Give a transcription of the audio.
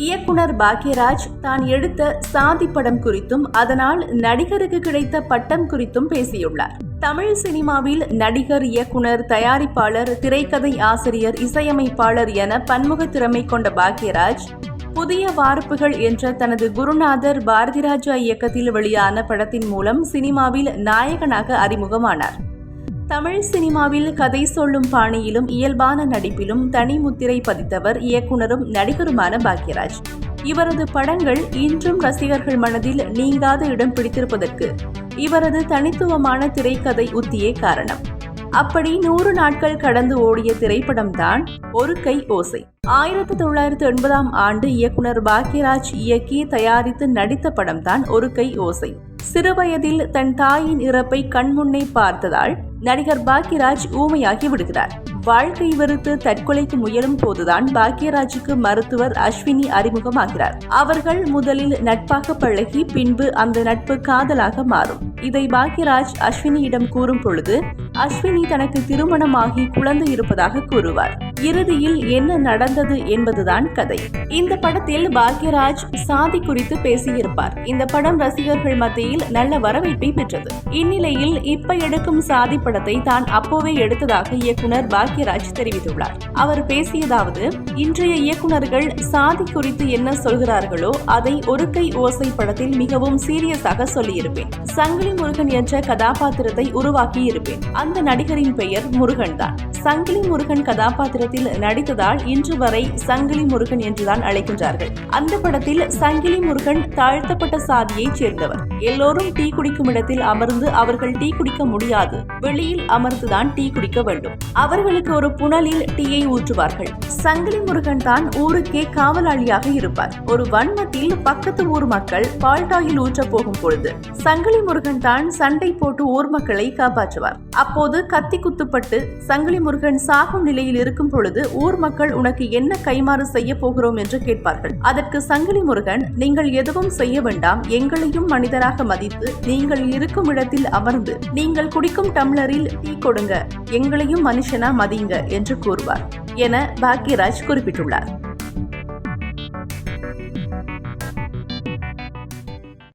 இயக்குனர் பாக்யராஜ் தான் எடுத்த சாதி படம் குறித்தும் அதனால் நடிகருக்கு கிடைத்த பட்டம் குறித்தும் பேசியுள்ளார். தமிழ் சினிமாவில் நடிகர், இயக்குனர், தயாரிப்பாளர், திரைக்கதை ஆசிரியர், இசையமைப்பாளர் என பன்முக திறமை கொண்ட பாக்யராஜ் புதிய வார்ப்புகள் என்ற தனது குருநாதர் பாரதிராஜா இயக்கத்தில் வெளியான படத்தின் மூலம் சினிமாவில் நாயகனாக அறிமுகமானார். தமிழ் சினிமாவில் கதை சொல்லும் பாணியிலும் இயல்பான நடிப்பிலும் தனி முத்திரை பதித்தவர் இயக்குனரும் நடிகருமான பாக்யராஜ். இவரது படங்கள் இன்றும் ரசிகர்கள் மனதில் நீங்காத இடம் பிடித்திருப்பதற்கு இவரது தனித்துவமான திரைக்கதை உத்தியே காரணம். அப்படி 100 நாட்கள் கடந்து ஓடிய திரைப்படம்தான் ஒரு கை ஓசை. 1980ஆம் ஆண்டு இயக்குனர் பாக்யராஜ் இயக்கி தயாரித்து நடித்த படம்தான் ஒரு கை ஓசை. சிறுவயதில் தன் தாயின் இறப்பை கண்முன்னே பார்த்ததால் நடிகர் பாக்யராஜ் ஊமையாகி விடுகிறார். வாழ்க்கை வெறுத்து தற்கொலைக்கு முயலும் போதுதான் பாக்யராஜுக்கு மருத்துவர் அஸ்வினி அறிமுகமாகிறார். அவர்கள் முதலில் நட்பாக பழகி பின்பு அந்த நட்பு காதலாக மாறும். இதை பாக்யராஜ் அஸ்வினியிடம் கூறும் பொழுது அஸ்வினி தனக்கு திருமணமாகி குழந்தை இருப்பதாக கூறுவார். இறுதியில் என்ன நடந்தது என்பதுதான் கதை. இந்த படத்தில் பாக்யராஜ் சாதி குறித்து பேசியிருப்பார். இந்த படம் ரசிகர்கள் மத்தியில் நல்ல வரவேற்பை பெற்றது. இந்நிலையில் இப்ப எடுக்கும் சாதி படத்தை தான் அப்போவே எடுத்ததாக இயக்குனர் பாக்யராஜ் தெரிவித்துள்ளார். அவர் பேசியதாவது, இன்றைய இயக்குனர்கள் சாதி குறித்து என்ன சொல்கிறார்களோ அதை ஒரு கை ஓசை படத்தில் மிகவும் சீரியஸாக சொல்லியிருப்பேன். சங்கிலி முருகன் என்ற கதாபாத்திரத்தை உருவாக்கி இருப்பேன். அந்த நடிகரின் பெயர் முருகன் தான். சங்கிலி முருகன் கதாபாத்திரத்தில் நடித்ததால் இன்று வரை சங்கிலி முருகன் என்றுதான் அழைக்கின்றார்கள். அந்த படத்தில் சங்கிலி முருகன் தாழ்த்தப்பட்ட சாதியைச் சேர்ந்தவர். எல்லோரும் டீ குடிக்கும் இடத்தில் அமர்ந்து அவர்கள் டீ குடிக்க முடியாது, வெளியில் அமர்ந்துதான் டீ குடிக்க வேண்டும். அவர்களுக்கு ஒரு புனலில் டீயை ஊற்றுவார்கள். சங்கிலி முருகன் தான் ஊருக்கே காவலாளியாக இருப்பார். ஒரு வன்மத்தில் பக்கத்து ஊர் மக்கள் பால்டாயில் ஊற்ற போகும் பொழுது சங்கிலி முருகன் தான் சண்டை போட்டு ஊர் மக்களை காப்பாற்றுவார். அப்போது கத்தி குத்துப்பட்டு சங்கிலி முருகன் சாகும் நிலையில் இருக்கும் பொழுது ஊர் மக்கள் உனக்கு என்ன கைமாறு செய்ய போகிறோம் என்று கேட்பார்கள். அதற்கு சங்கிலி முருகன், நீங்கள் எதுவும் செய்ய வேண்டாம், எங்களையும் மனிதராக மதித்து நீங்கள் இருக்கும் இடத்தில் அமர்ந்து நீங்கள் குடிக்கும் டம்ளரில் டீ கொடுங்க, எங்களையும் மனுஷனா மதிங்க என்று கூறுவார் என பாக்யராஜ் குறிப்பிட்டுள்ளார்.